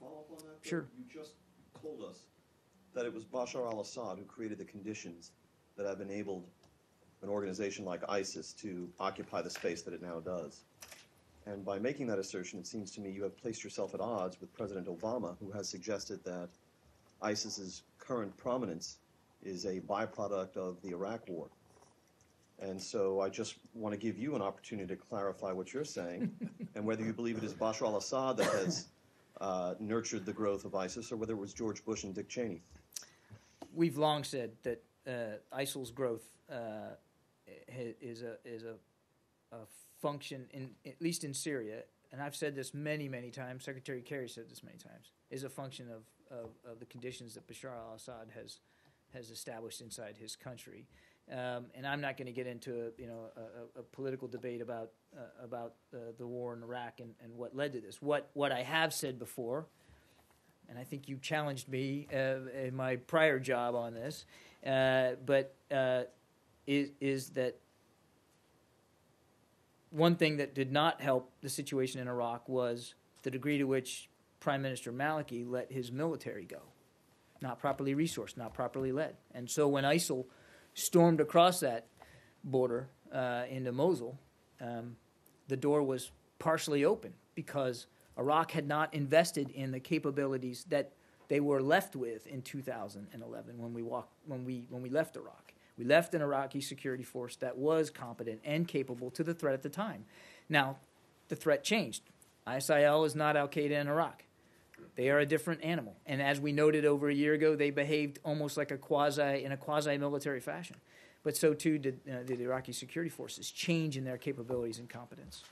follow up on that? Though? Sure. You just told us that it was Bashar al-Assad who created the conditions that have enabled an organization like ISIS to occupy the space that it now does. And by making that assertion, it seems to me you have placed yourself at odds with President Obama, who has suggested that ISIS's current prominence is a byproduct of the Iraq War. And so I just want to give you an opportunity to clarify what you're saying and whether you believe it is Bashar al-Assad that has nurtured the growth of ISIS or whether it was George Bush and Dick Cheney. We've long said that ISIL's growth is a function, at least in Syria, and I've said this many, many times, Secretary Kerry said this many times, is a function of the conditions that Bashar al-Assad has established inside his country. And I'm not going to get into a political debate about the war in Iraq and what led to this. What I have said before, and I think you challenged me in my prior job on this, is that one thing that did not help the situation in Iraq was the degree to which Prime Minister Maliki let his military go, not properly resourced, not properly led. And so when ISIL stormed across that border into Mosul, the door was partially open because Iraq had not invested in the capabilities that they were left with in 2011 when we left Iraq. We left an Iraqi security force that was competent and capable to the threat at the time. Now, the threat changed. ISIL is not al-Qaeda in Iraq. They are a different animal. And as we noted over a year ago, they behaved almost like in a quasi-military fashion. But so too did the Iraqi security forces change in their capabilities and competence.